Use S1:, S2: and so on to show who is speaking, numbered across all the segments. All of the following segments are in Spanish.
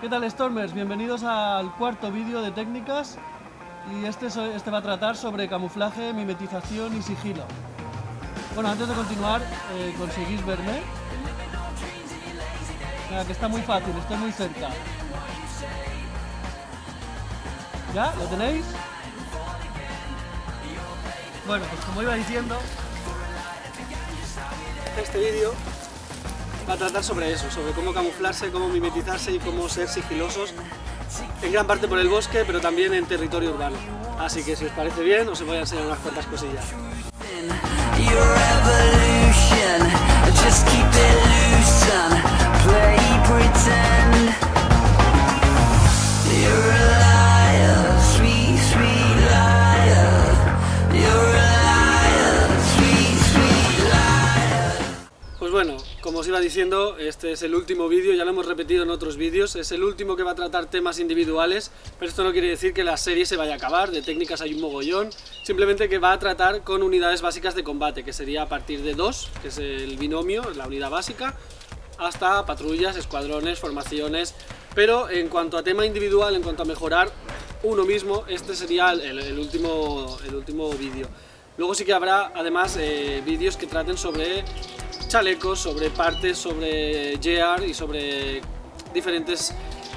S1: ¿Qué tal, Stormers? Bienvenidos al cuarto vídeo de técnicas y este va a tratar sobre camuflaje, mimetización y sigilo. Bueno, antes de continuar, ¿conseguís verme? Venga, que está muy fácil, estoy muy cerca. ¿Ya? ¿Lo tenéis? Bueno, pues como iba diciendo, este vídeo va a tratar sobre eso, sobre cómo camuflarse, cómo mimetizarse y cómo ser sigilosos, en gran parte por el bosque, pero también en territorio urbano. Así que si os parece bien, os voy a enseñar unas cuantas cosillas. Pues bueno, como os iba diciendo, este es el último vídeo, ya lo hemos repetido en otros vídeos, es el último que va a tratar temas individuales, pero esto no quiere decir que la serie se vaya a acabar, de técnicas hay un mogollón, simplemente que va a tratar con unidades básicas de combate, que sería a partir de 2, que es el binomio, la unidad básica, hasta patrullas, escuadrones, formaciones, pero en cuanto a tema individual, en cuanto a mejorar uno mismo, este sería el último vídeo. Luego sí que habrá además vídeos que traten sobre chalecos, sobre partes, sobre gear y sobre diferentes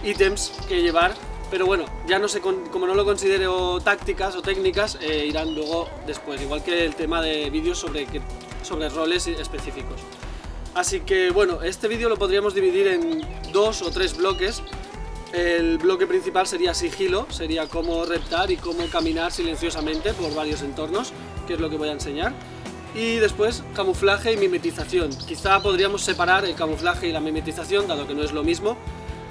S1: ítems que llevar, pero bueno, ya no sé, como no lo considero tácticas o técnicas, irán luego después, igual que el tema de vídeos sobre roles específicos. Así que bueno, este vídeo lo podríamos dividir en 2 o 3 bloques. El bloque principal sería sigilo, sería cómo reptar y cómo caminar silenciosamente por varios entornos, que es lo que voy a enseñar. Y después camuflaje y mimetización. Quizá podríamos separar el camuflaje y la mimetización, dado que no es lo mismo.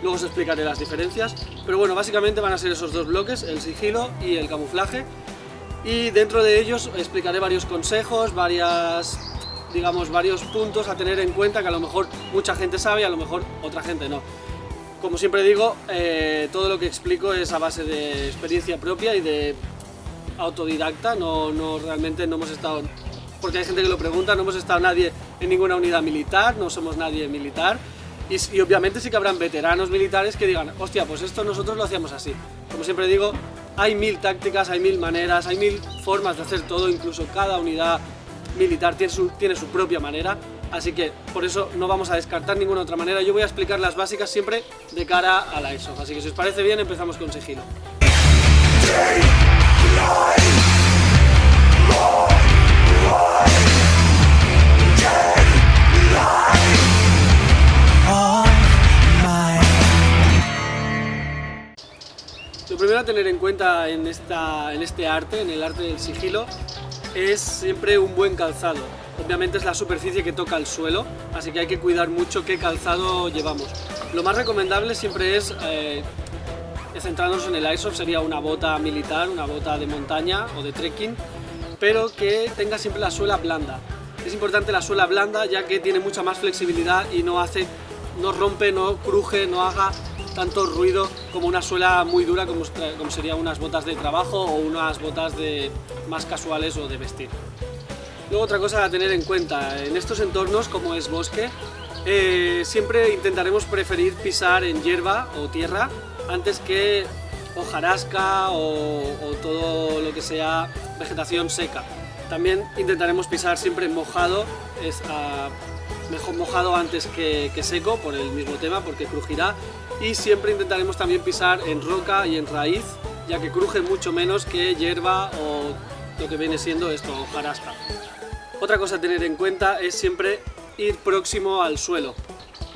S1: Luego os explicaré las diferencias. Pero bueno, básicamente van a ser esos dos bloques, el sigilo y el camuflaje. Y dentro de ellos explicaré varios consejos, varios puntos a tener en cuenta que a lo mejor mucha gente sabe y a lo mejor otra gente no. Como siempre digo, todo lo que explico es a base de experiencia propia y de autodidacta. Realmente no hemos estado, porque hay gente que lo pregunta, no hemos estado nadie en ninguna unidad militar, no somos nadie militar, y obviamente sí que habrán veteranos militares que digan, hostia, pues esto nosotros lo hacíamos así. Como siempre digo, hay 1000 tácticas, hay 1000 maneras, hay 1000 formas de hacer todo, incluso cada unidad militar tiene su propia manera, así que por eso no vamos a descartar ninguna otra manera. Yo voy a explicar las básicas siempre de cara a la ESO, así que si os parece bien empezamos con sigilo. Lo primero a tener en cuenta en este arte, en el arte del sigilo, es siempre un buen calzado. Obviamente es la superficie que toca el suelo, así que hay que cuidar mucho qué calzado llevamos. Lo más recomendable siempre es, centrándonos en el airsoft, sería una bota militar, una bota de montaña o de trekking, pero que tenga siempre la suela blanda. Es importante la suela blanda, ya que tiene mucha más flexibilidad y no rompe, no cruje, no haga tanto ruido como una suela muy dura como serían unas botas de trabajo o unas botas más casuales o de vestir. Luego otra cosa a tener en cuenta, en estos entornos como es bosque, siempre intentaremos preferir pisar en hierba o tierra antes que hojarasca o todo lo que sea vegetación seca. También intentaremos pisar siempre mojado, mejor mojado antes que seco por el mismo tema, porque crujirá, y siempre intentaremos también pisar en roca y en raíz, ya que cruje mucho menos que hierba o lo que viene siendo esto, hojarasca. Otra cosa a tener en cuenta es siempre ir próximo al suelo,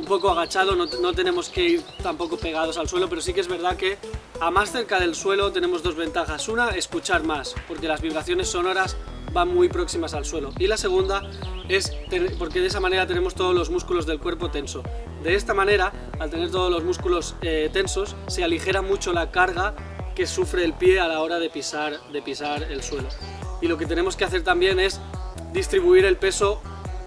S1: un poco agachado, no tenemos que ir tampoco pegados al suelo, pero sí que es verdad que a más cerca del suelo tenemos dos ventajas. Una, escuchar más, porque las vibraciones sonoras van muy próximas al suelo, y la segunda es porque de esa manera tenemos todos los músculos del cuerpo tenso. De esta manera, al tener todos los músculos tensos, se aligera mucho la carga que sufre el pie a la hora de pisar el suelo. Y lo que tenemos que hacer también es distribuir el peso,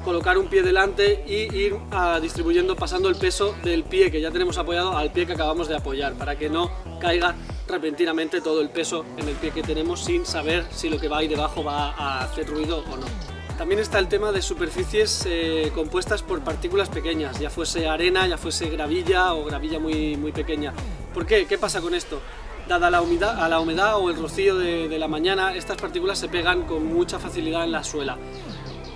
S1: colocar un pie delante y ir distribuyendo, pasando el peso del pie que ya tenemos apoyado al pie que acabamos de apoyar, para que no caiga repentinamente todo el peso en el pie que tenemos sin saber si lo que va ahí debajo va a hacer ruido o no. También está el tema de superficies compuestas por partículas pequeñas, ya fuese arena, ya fuese gravilla o gravilla muy pequeña. ¿Por qué? ¿Qué pasa con esto? Dada la humedad o el rocío de la mañana, estas partículas se pegan con mucha facilidad en la suela.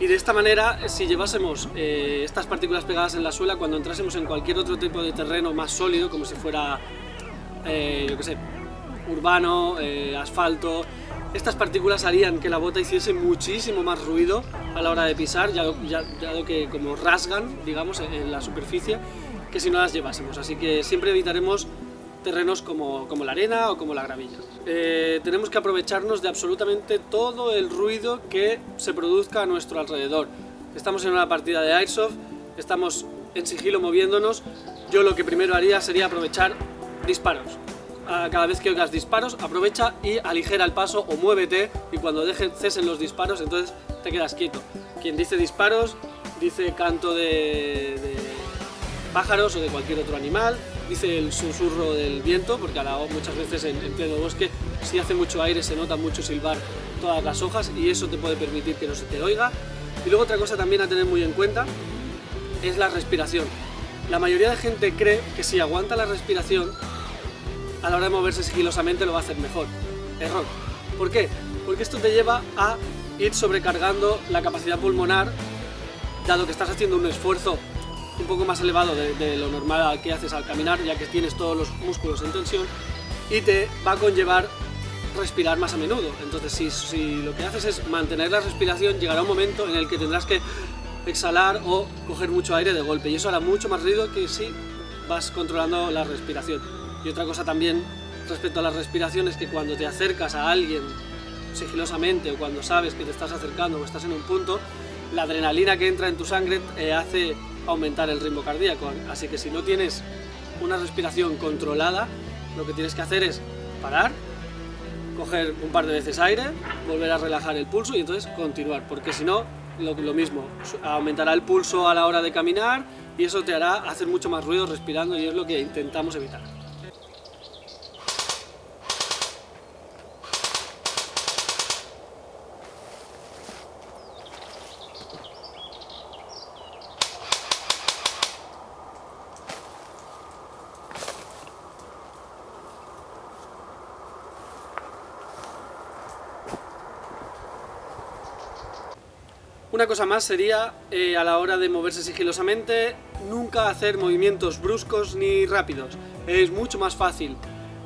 S1: Y de esta manera, si llevásemos estas partículas pegadas en la suela, cuando entrásemos en cualquier otro tipo de terreno más sólido, como si fuera, yo qué sé, urbano, asfalto, estas partículas harían que la bota hiciese muchísimo más ruido a la hora de pisar, ya que como rasgan, digamos, en la superficie, que si no las llevásemos. Así que siempre evitaremos terrenos como la arena o como la gravilla. Tenemos que aprovecharnos de absolutamente todo el ruido que se produzca a nuestro alrededor. Estamos en una partida de Airsoft, estamos en sigilo moviéndonos. Yo lo que primero haría sería aprovechar disparos. Cada vez que oigas disparos, aprovecha y aligera el paso o muévete, y cuando cesen los disparos, entonces te quedas quieto. Quien dice disparos, dice canto de pájaros o de cualquier otro animal, dice el susurro del viento, porque muchas veces en pleno bosque, si hace mucho aire, se nota mucho silbar todas las hojas y eso te puede permitir que no se te oiga. Y luego otra cosa también a tener muy en cuenta es la respiración. La mayoría de gente cree que si aguanta la respiración, a la hora de moverse sigilosamente lo va a hacer mejor. Error. ¿Por qué? Porque esto te lleva a ir sobrecargando la capacidad pulmonar, dado que estás haciendo un esfuerzo un poco más elevado de lo normal que haces al caminar, ya que tienes todos los músculos en tensión, y te va a conllevar respirar más a menudo. Entonces, si lo que haces es mantener la respiración, llegará un momento en el que tendrás que exhalar o coger mucho aire de golpe, y eso hará mucho más ruido que si vas controlando la respiración. Y otra cosa también respecto a la respiración es que cuando te acercas a alguien sigilosamente o cuando sabes que te estás acercando o estás en un punto, la adrenalina que entra en tu sangre hace aumentar el ritmo cardíaco. Así que si no tienes una respiración controlada, lo que tienes que hacer es parar, coger un par de veces aire, volver a relajar el pulso y entonces continuar, porque si no, lo mismo, aumentará el pulso a la hora de caminar y eso te hará hacer mucho más ruido respirando, y es lo que intentamos evitar. Una cosa más sería, a la hora de moverse sigilosamente, nunca hacer movimientos bruscos ni rápidos. Es mucho más fácil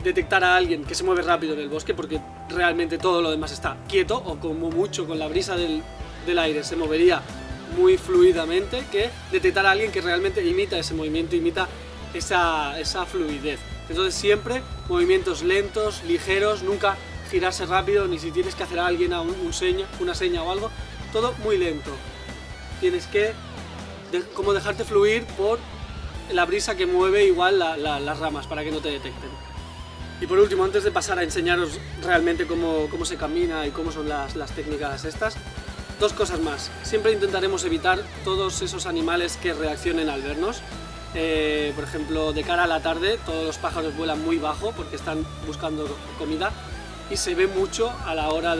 S1: detectar a alguien que se mueve rápido en el bosque, porque realmente todo lo demás está quieto, o como mucho con la brisa del aire se movería muy fluidamente, que detectar a alguien que realmente imita ese movimiento, imita esa fluidez. Entonces siempre movimientos lentos, ligeros, nunca girarse rápido, ni si tienes que hacer a alguien una seña o algo, todo muy lento. Tienes que como dejarte fluir por la brisa que mueve igual las ramas para que no te detecten. Y por último, antes de pasar a enseñaros realmente cómo se camina y cómo son las técnicas estas, dos cosas más. Siempre intentaremos evitar todos esos animales que reaccionen al vernos. Por ejemplo, de cara a la tarde todos los pájaros vuelan muy bajo porque están buscando comida, y se ve mucho a la hora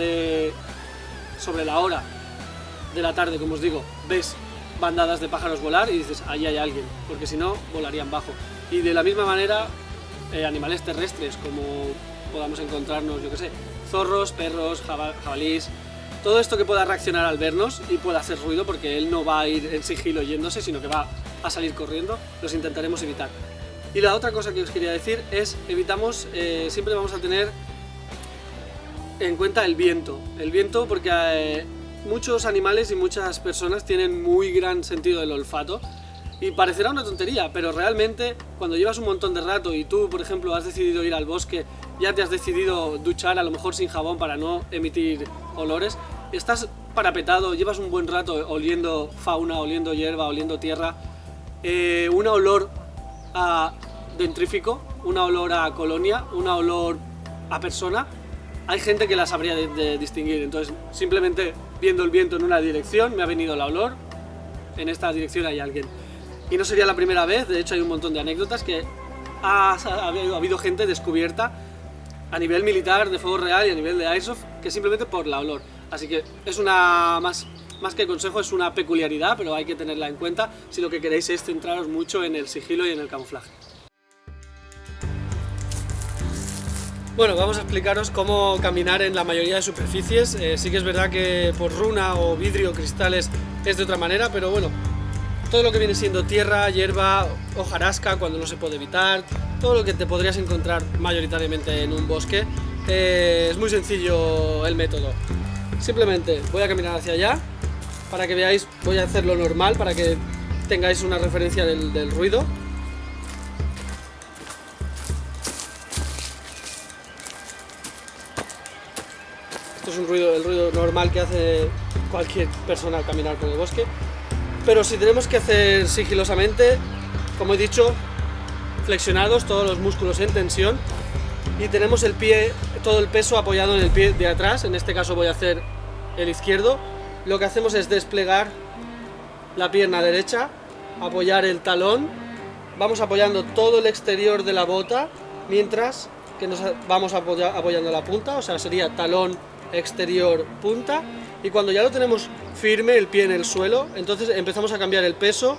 S1: sobre la hora de la tarde, como os digo, ves bandadas de pájaros volar y dices, ahí hay alguien, porque si no, volarían bajo. Y de la misma manera, animales terrestres, como podamos encontrarnos, yo que sé, zorros, perros, jabalís, todo esto que pueda reaccionar al vernos y pueda hacer ruido, porque él no va a ir en sigilo yéndose, sino que va a salir corriendo, los intentaremos evitar. Y la otra cosa que os quería decir es, siempre vamos a tener en cuenta el viento porque muchos animales y muchas personas tienen muy gran sentido del olfato, y parecerá una tontería, pero realmente cuando llevas un montón de rato y tú, por ejemplo, has decidido ir al bosque, ya te has decidido duchar, a lo mejor sin jabón para no emitir olores, estás parapetado, llevas un buen rato oliendo fauna, oliendo hierba, oliendo tierra, un olor a dentrífico, un olor a colonia, un olor a persona. Hay gente que la sabría de distinguir, entonces simplemente viendo el viento en una dirección me ha venido el olor, en esta dirección hay alguien. Y no sería la primera vez, de hecho hay un montón de anécdotas que ha habido gente descubierta a nivel militar de fuego real y a nivel de Airsoft, que simplemente por la olor. Así que es una más más que consejo, es una peculiaridad, pero hay que tenerla en cuenta si lo que queréis es centraros mucho en el sigilo y en el camuflaje. Bueno, vamos a explicaros cómo caminar en la mayoría de superficies. Sí que es verdad que por runa o vidrio o cristales es de otra manera, pero bueno, todo lo que viene siendo tierra, hierba, hojarasca, cuando no se puede evitar, todo lo que te podrías encontrar mayoritariamente en un bosque, es muy sencillo el método. Simplemente voy a caminar hacia allá, para que veáis, voy a hacerlo normal, para que tengáis una referencia del ruido. Esto es el ruido normal que hace cualquier persona al caminar por el bosque. Pero si tenemos que hacer sigilosamente, como he dicho, flexionados, todos los músculos en tensión, y tenemos el pie, todo el peso apoyado en el pie de atrás, en este caso voy a hacer el izquierdo, lo que hacemos es desplegar la pierna derecha, apoyar el talón, vamos apoyando todo el exterior de la bota, mientras que nos vamos apoyando la punta, o sea, sería talón, exterior, punta, y cuando ya lo tenemos firme el pie en el suelo, entonces empezamos a cambiar el peso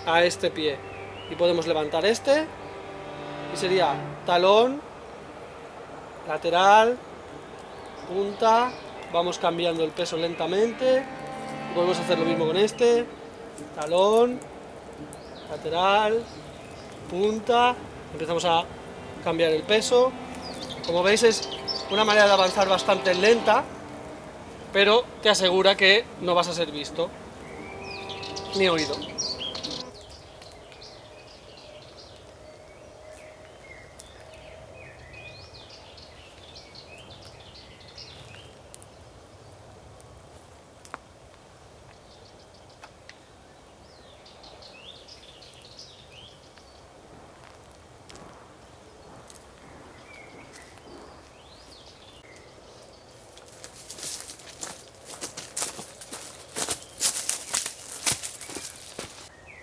S1: a este pie, y podemos levantar este, y sería talón, lateral, punta, vamos cambiando el peso lentamente, volvemos a hacer lo mismo con este, talón, lateral, punta, empezamos a cambiar el peso. Como veis es una manera de avanzar bastante lenta, pero te asegura que no vas a ser visto ni oído.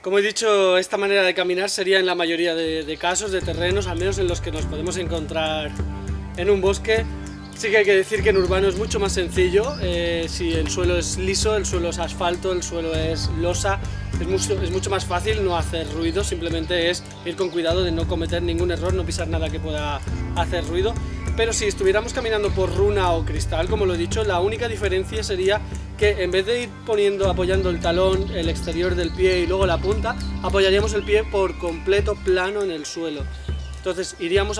S1: Como he dicho, esta manera de caminar sería en la mayoría de casos, de terrenos, al menos en los que nos podemos encontrar en un bosque. Sí que hay que decir que en urbano es mucho más sencillo, si el suelo es liso, el suelo es asfalto, el suelo es losa, es mucho más fácil no hacer ruido, simplemente es ir con cuidado de no cometer ningún error, no pisar nada que pueda hacer ruido. Pero si estuviéramos caminando por runa o cristal, como lo he dicho, la única diferencia sería que en vez de ir apoyando el talón, el exterior del pie y luego la punta, apoyaríamos el pie por completo plano en el suelo. Entonces iríamos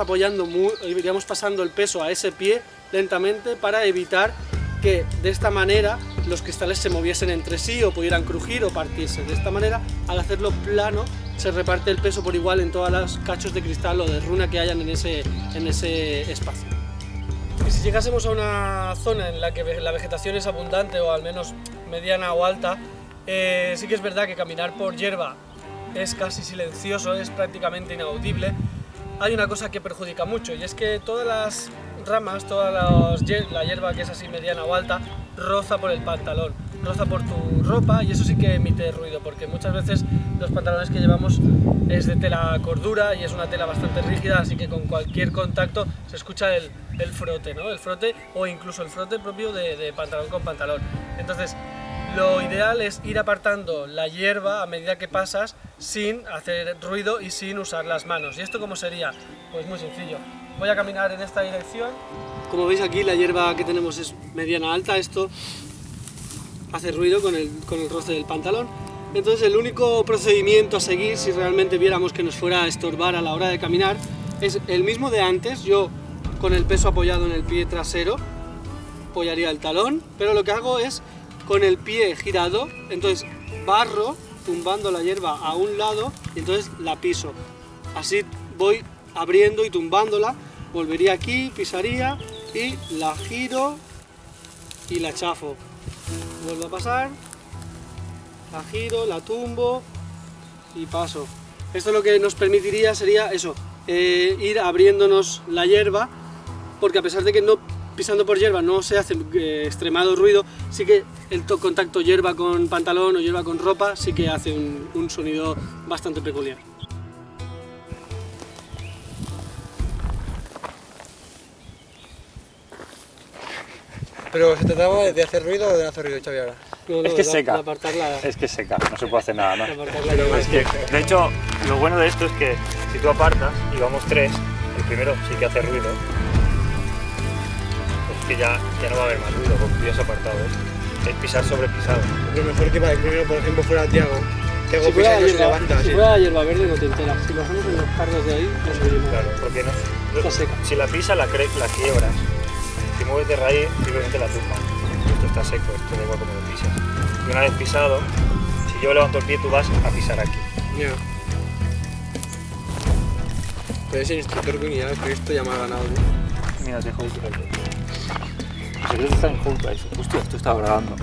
S1: pasando el peso a ese pie lentamente para evitar que de esta manera los cristales se moviesen entre sí o pudieran crujir o partirse. De esta manera, al hacerlo plano, se reparte el peso por igual en todas las cachos de cristal o de runa que hayan en ese espacio. Y si llegásemos a una zona en la que la vegetación es abundante o al menos mediana o alta, sí que es verdad que caminar por hierba es casi silencioso, es prácticamente inaudible. Hay una cosa que perjudica mucho y es que todas las ramas, la hierba que es así mediana o alta, roza por el pantalón, roza por tu ropa y eso sí que emite ruido porque muchas veces los pantalones que llevamos es de tela cordura y es una tela bastante rígida, así que con cualquier contacto se escucha el frote, ¿no? El frote o incluso el frote propio de pantalón con pantalón. Entonces, lo ideal es ir apartando la hierba a medida que pasas sin hacer ruido y sin usar las manos. ¿Y esto cómo sería? Pues muy sencillo. Voy a caminar en esta dirección. Como veis aquí la hierba que tenemos es mediana alta, esto hace ruido con el roce del pantalón. Entonces el único procedimiento a seguir si realmente viéramos que nos fuera a estorbar a la hora de caminar es el mismo de antes. Yo con el peso apoyado en el pie trasero apoyaría el talón, pero lo que hago es con el pie girado, entonces barro tumbando la hierba a un lado y entonces la piso. Así voy abriendo y tumbándola, volvería aquí, pisaría y la giro y la chafo. Vuelvo a pasar, la giro, la tumbo y paso. Esto lo que nos permitiría sería eso, ir abriéndonos la hierba, porque a pesar de que pisando por hierba no se hace extremado ruido, sí que el contacto hierba con pantalón o hierba con ropa sí que hace un sonido bastante peculiar.
S2: Pero ¿se trataba de hacer ruido o de no hacer ruido, Xavi, ahora?
S1: No,
S2: es que es seca.
S1: Apartarla,
S2: Es que es seca, no se puede hacer nada más.
S1: apartarla
S2: Es que, de hecho, lo bueno de esto es que si tú apartas y vamos 3, el primero sí que hace ruido. Es que ya no va a haber más ruido porque tú ya has apartado esto. Es pisar sobre pisado.
S3: Lo mejor que para el primero, por ejemplo, fuera Tiago. Tiago
S1: si
S3: pisa
S1: fuera
S3: y no se levanta.
S1: si fuera hierba verde no te enteras. Si lo hacemos en los cardos de ahí, no se oye nada.
S2: Claro, porque no.
S1: Está seca.
S2: Si la pisas, la quiebras. Si mueves de raíz, simplemente la tumba. Esto está seco, esto da igual como lo pisas. Y una vez pisado, si yo levanto el pie, tú vas a pisar aquí.
S3: Ya. Pero ese instructor coño, ya con esto ya me ha ganado, tío.
S2: Mira, te joder. El secreto está en Hulk. Hostia, esto está grabando.